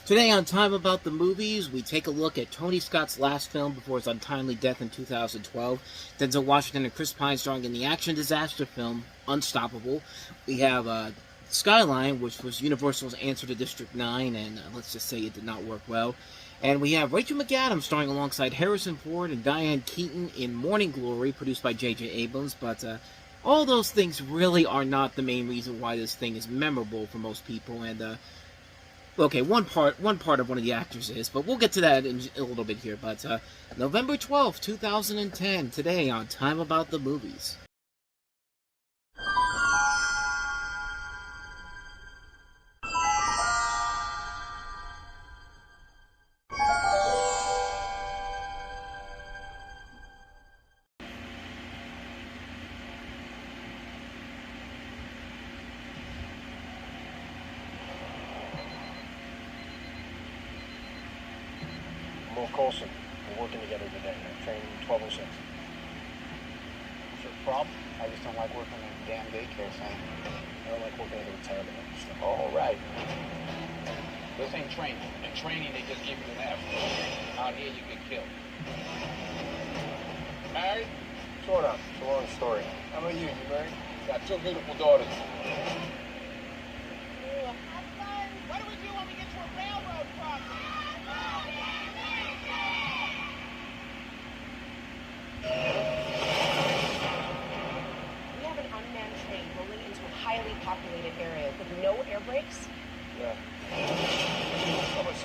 Today on Time About the Movies, we take a look at Tony Scott's last film before his untimely death in 2012. Denzel Washington and Chris Pine starring in the action disaster film Unstoppable. We have Skyline, which was Universal's answer to District 9, and let's just say it did not work well. And we have Rachel McAdams starring alongside Harrison Ford and Diane Keaton in Morning Glory, produced by J.J. Abrams, but all those things really are not the main reason why this thing is memorable for most people, and okay, one part of one of the actors is, but we'll get to that in a little bit here. But November 12th, 2010, today on Time About the Movies. Colson. We're working together today. Training 1206. What's your problem? I just don't like working in a damn daycare thing. I don't like working at a retirement home. All right. This ain't training. In training, they just give you an F. Out here, you get killed. Married? Sort of. It's a long story. How about you? You married? Got two beautiful daughters. What do we do when we get to a railroad crossing? We have an unmanned train rolling into a highly populated area with no air brakes. Yeah.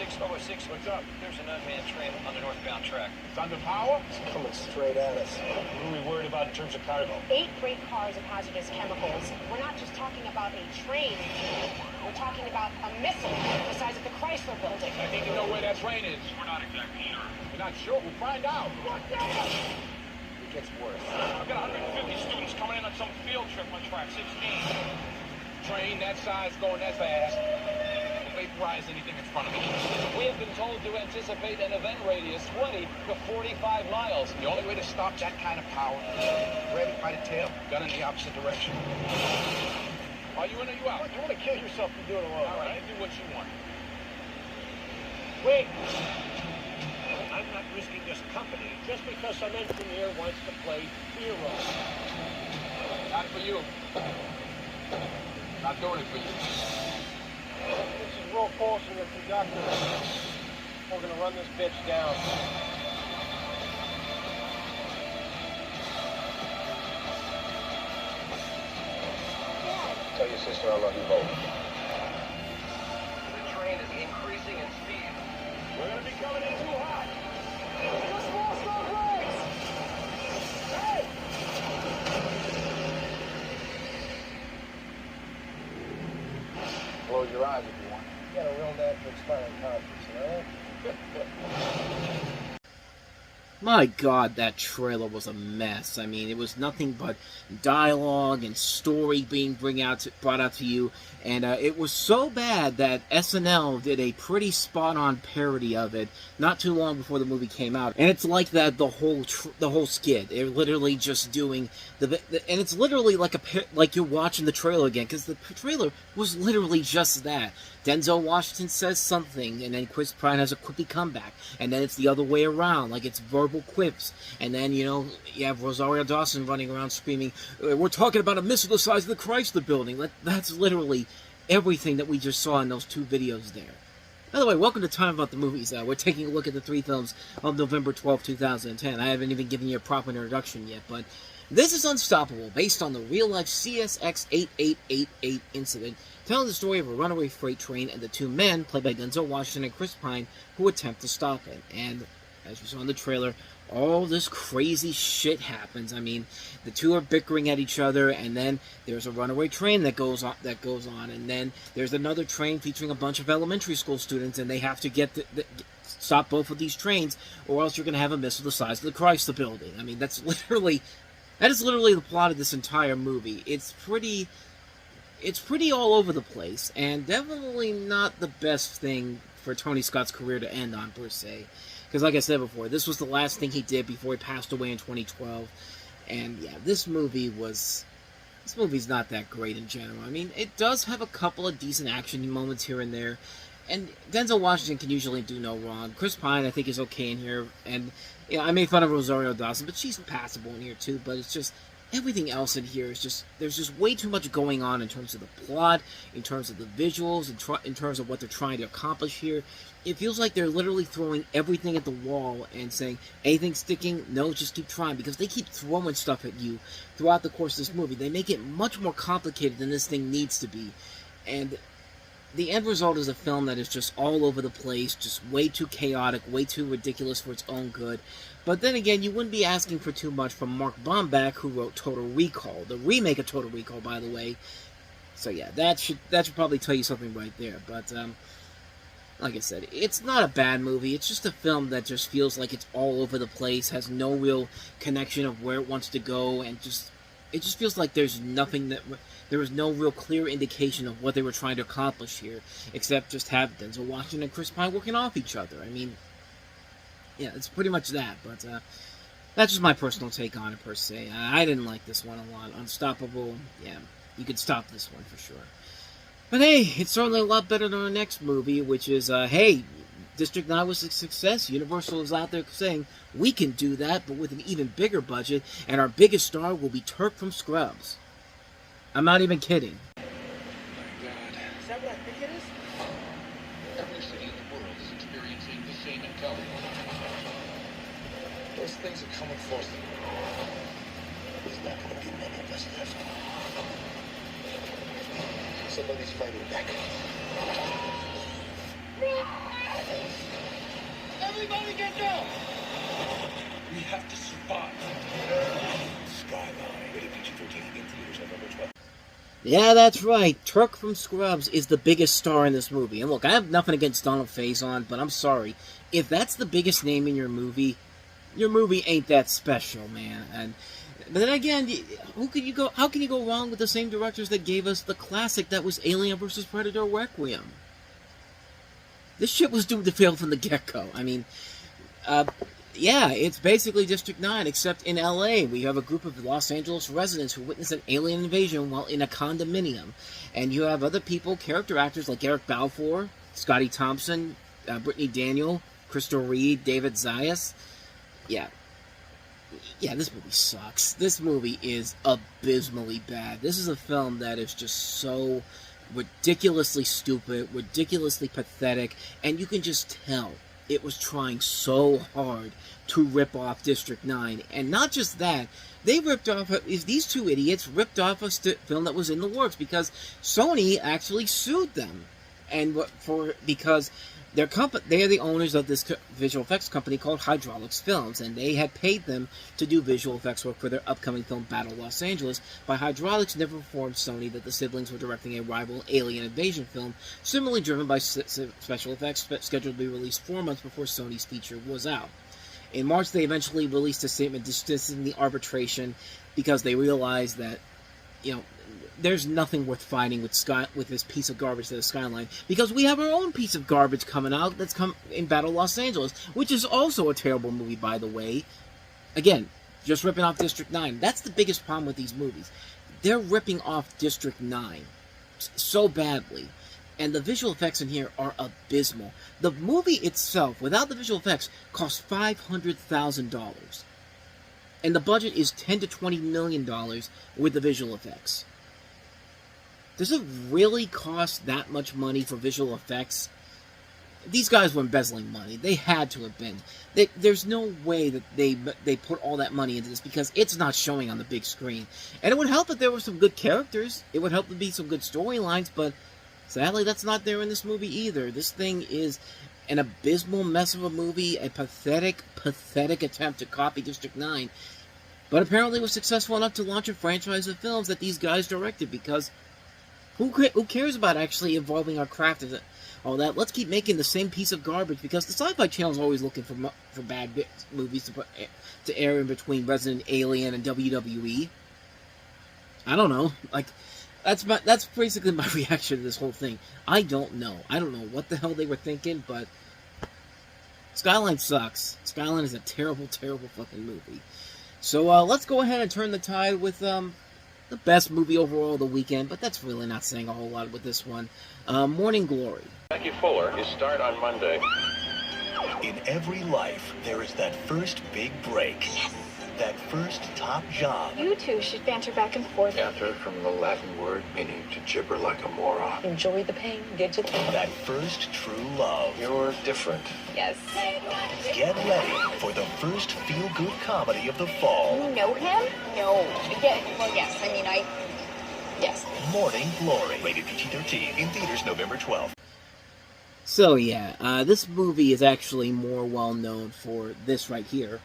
006, what's up? There's an unmanned train on the northbound track. It's under power? It's coming straight at us. What are we worried about in terms of cargo? 8 freight cars of hazardous chemicals. We're not just talking about a train. We're talking about a missile the size of the Chrysler building. I need to know where that train is. We're not exactly sure. You're not sure? We'll find out. It gets worse. I've got 150 students coming in on some field trip on track 16. Train that size going that fast. Vaporize anything in front of it. We have been told to anticipate an event radius 20 to 45 miles. The only way to stop that kind of power, grab it by the tail, gun in the opposite direction. Are you in or you out? You want to kill yourself for doing it alone, all right? You do what you want. Wait! I'm not risking this company just because some engineer wants to play hero. Not for you. Not doing it for you. This is Will Colson, the conductor. We're gonna run this bitch down. Tell your sister I love you both. The train is increasing in speed. We're gonna be coming in too hot. Just lost our brakes! Hey! Close your eyes if you want. You got a real knack for inspiring confidence, you know? My God, that trailer was a mess. I mean, it was nothing but dialogue and story being brought out to you, and it was so bad that SNL did a pretty spot-on parody of it not too long before the movie came out. And it's like that the whole skit. They're literally just doing and it's literally like you're watching the trailer again, because the trailer was literally just that. Denzel Washington says something, and then Chris Pine has a quippy comeback, and then it's the other way around, like it's verbal quips, and then, you know, you have Rosario Dawson running around screaming, we're talking about a missile the size of the Chrysler building. That's literally everything that we just saw in those 2 videos there. By the way, welcome to Time About the Movies. We're taking a look at the 3 films of November 12, 2010. I haven't even given you a proper introduction yet, but this is Unstoppable, based on the real-life CSX 8888 incident, telling the story of a runaway freight train and the 2 men, played by Denzel Washington and Chris Pine, who attempt to stop it. And, as you saw in the trailer, all this crazy shit happens. I mean, the 2 are bickering at each other, and then there's a runaway train that goes on, and then there's another train featuring a bunch of elementary school students, and they have to stop both of these trains, or else you're going to have a missile the size of the Chrysler building. I mean, that is literally the plot of this entire movie. It's pretty all over the place, and definitely not the best thing for Tony Scott's career to end on, per se. Because, like I said before, this was the last thing he did before he passed away in 2012. And, yeah, this movie's not that great in general. I mean, it does have a couple of decent action moments here and there. And Denzel Washington can usually do no wrong. Chris Pine, I think, is okay in here. And, you know, I made fun of Rosario Dawson, but she's passable in here, too. But it's just, everything else in here is just, there's just way too much going on in terms of the plot, in terms of the visuals, in terms of what they're trying to accomplish here. It feels like they're literally throwing everything at the wall and saying, anything sticking? No, just keep trying. Because they keep throwing stuff at you throughout the course of this movie. They make it much more complicated than this thing needs to be. And the end result is a film that is just all over the place, just way too chaotic, way too ridiculous for its own good. But then again, you wouldn't be asking for too much from Mark Bomback, who wrote Total Recall, the remake of Total Recall, by the way. So yeah, that should probably tell you something right there. But like I said, it's not a bad movie. It's just a film that just feels like it's all over the place, has no real connection of where it wants to go, and it just feels like there's nothing that. There was no real clear indication of what they were trying to accomplish here, except just have Denzel Washington and Chris Pine working off each other. I mean, yeah, it's pretty much that, but that's just my personal take on it, per se. I didn't like this one a lot. Unstoppable, yeah, you could stop this one for sure. But hey, it's certainly a lot better than our next movie, which is, hey, District 9 was a success. Universal is out there saying, we can do that, but with an even bigger budget, and our biggest star will be Turk from Scrubs. I'm not even kidding. My God. Is that what I think it is? Every city in the world is experiencing the same intelligence. Those things are coming for us. There's not going to be many of us left. Somebody's fighting back. Everybody get down! We have to survive. Skyline. Rated PG-13 in theaters November 12th. Yeah, that's right. Turk from Scrubs is the biggest star in this movie. And look, I have nothing against Donald Faison, but I'm sorry. If that's the biggest name in your movie ain't that special, man. But then again, how can you go wrong with the same directors that gave us the classic that was Alien vs. Predator Requiem? This shit was doomed to fail from the get-go. I mean, yeah, it's basically District 9, except in LA, we have a group of Los Angeles residents who witness an alien invasion while in a condominium. And you have other people, character actors like Eric Balfour, Scotty Thompson, Brittany Daniel, Crystal Reed, David Zayas. Yeah, this movie sucks. This movie is abysmally bad. This is a film that is just so ridiculously stupid, ridiculously pathetic, and you can just tell it was trying so hard to rip off District 9. And not just that, they ripped off, these two idiots ripped off a film that was in the works, because Sony actually sued them. And because they are the owners of this visual effects company called Hydraulics Films, and they had paid them to do visual effects work for their upcoming film Battle Los Angeles, but Hydraulics never informed Sony that the siblings were directing a rival alien invasion film, similarly driven by special effects, scheduled to be released 4 months before Sony's feature was out. In March, they eventually released a statement dismissing the arbitration because they realized that, you know, there's nothing worth fighting with this piece of garbage that is Skyline, because we have our own piece of garbage coming out that's come in Battle Los Angeles, which is also a terrible movie, by the way. Again, just ripping off District 9. That's the biggest problem with these movies. They're ripping off District 9 so badly, and the visual effects in here are abysmal. The movie itself, without the visual effects, cost $500,000. And the budget is $10 to $20 million with the visual effects. Does it really cost that much money for visual effects? These guys were embezzling money. They had to have been. There's no way that they put all that money into this, because it's not showing on the big screen. And it would help if there were some good characters. It would help to be some good storylines, but sadly that's not there in this movie either. This thing is an abysmal mess of a movie, a pathetic attempt to copy District 9, but apparently was successful enough to launch a franchise of films that these guys directed, because who cares about actually evolving our craft and all that? Let's keep making the same piece of garbage, because the Sci-Fi Channel is always looking for bad movies to air in between Resident Alien and WWE. I don't know. Like, that's basically my reaction to this whole thing. I don't know. I don't know what the hell they were thinking, but Skyline sucks. Skyline is a terrible, terrible fucking movie. So let's go ahead and turn the tide with the best movie overall of the weekend, but that's really not saying a whole lot with this one. Morning Glory. Becky Fuller, you start on Monday. In every life, there is that first big break. Yes. That first top job. You two should banter back and forth. Banter from the Latin word meaning to gibber like a moron. Enjoy the pain, get to the pain. That first true love. You're different. Yes. Get ready for the first feel-good comedy of the fall. You know him? No. Yeah, well, yes. Yes. Morning Glory. Rated PG-13. In theaters November 12th. So yeah, this movie is actually more well known for this right here.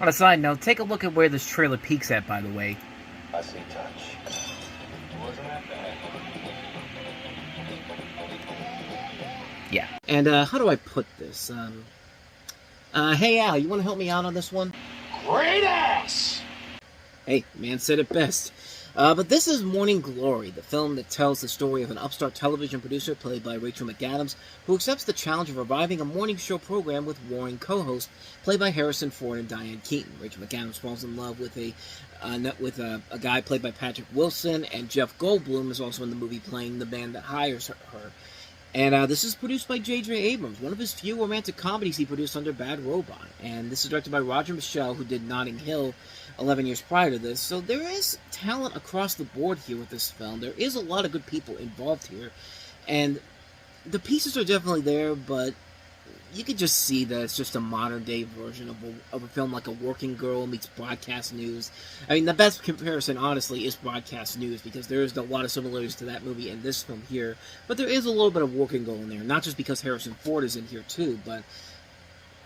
On a side note, take a look at where this trailer peaks at, by the way. I see touch. Wasn't that bad? Yeah. And, how do I put this? Hey Al, you want to help me out on this one? Great ass! Hey, man said it best. But this is Morning Glory, the film that tells the story of an upstart television producer played by Rachel McAdams, who accepts the challenge of reviving a morning show program with warring co-hosts played by Harrison Ford and Diane Keaton. Rachel McAdams falls in love with a guy played by Patrick Wilson, and Jeff Goldblum is also in the movie playing the man that hires her. And this is produced by J.J. Abrams, one of his few romantic comedies he produced under Bad Robot. And this is directed by Roger Michell, who did Notting Hill 11 years prior to this. So there is talent across the board here with this film. There is a lot of good people involved here. And the pieces are definitely there, but you could just see that it's just a modern-day version of a film like A Working Girl meets broadcast news. I mean, the best comparison, honestly, is broadcast news, because there is a lot of similarities to that movie and this film here. But there is a little bit of Working Girl in there, not just because Harrison Ford is in here, too, but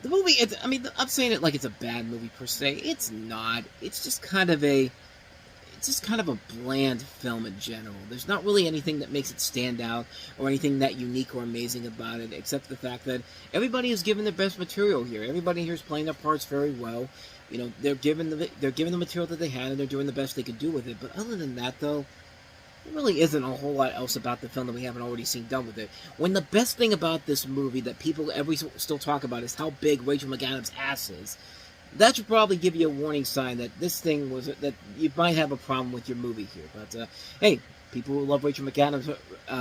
the movie, I'm saying it like it's a bad movie, per se. It's not. It's just kind of a bland film in general. There's not really anything that makes it stand out or anything that unique or amazing about it, except the fact that everybody is given their best material here. Everybody here is playing their parts very well. You know, they're given the material that they had, and they're doing the best they could do with it. But other than that, though, there really isn't a whole lot else about the film that we haven't already seen done with it. When the best thing about this movie that people still talk about is how big Rachel McAdams' ass is. That should probably give you a warning sign that that you might have a problem with your movie here. But hey, people who love Rachel McAdams,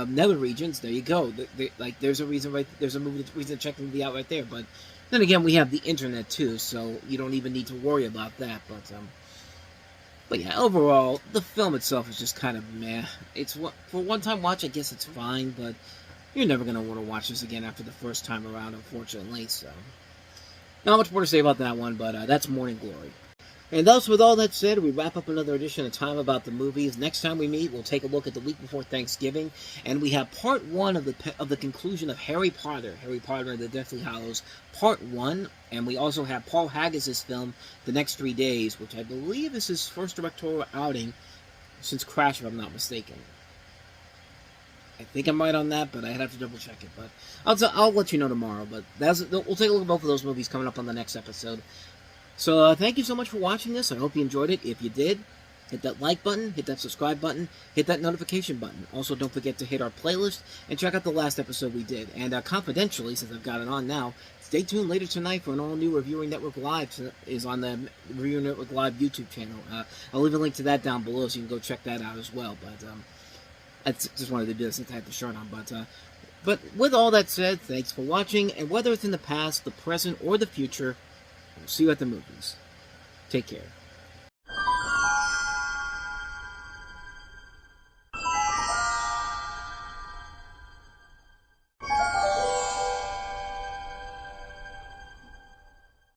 nether regions, there you go. There's a reason there's a reason to check the movie out right there. But then again, we have the internet too, so you don't even need to worry about that. But yeah, overall, the film itself is just kind of meh. For one-time watch, I guess it's fine, but you're never gonna want to watch this again after the first time around, unfortunately. So. Not much more to say about that one, but that's Morning Glory. And thus, with all that said, we wrap up another edition of Time About the Movies. Next time we meet, we'll take a look at the week before Thanksgiving, and we have part 1 of the conclusion of Harry Potter and the Deathly Hallows, part 1, and we also have Paul Haggis' film, The Next 3 Days, which I believe is his first directorial outing since Crash, if I'm not mistaken. I think I'm right on that, but I'd have to double check it. But I'll let you know tomorrow. But we'll take a look at both of those movies coming up on the next episode. So thank you so much for watching this. I hope you enjoyed it. If you did, hit that like button, hit that subscribe button, hit that notification button. Also, don't forget to hit our playlist and check out the last episode we did. And confidentially, since I've got it on now, stay tuned later tonight for an all-new Reviewing Network Live. Is on the Reviewing Network Live YouTube channel. I'll leave a link to that down below so you can go check that out as well. But I just wanted to do this since I had the shirt on. But with all that said, thanks for watching, and whether it's in the past, the present, or the future, we'll see you at the movies. Take care.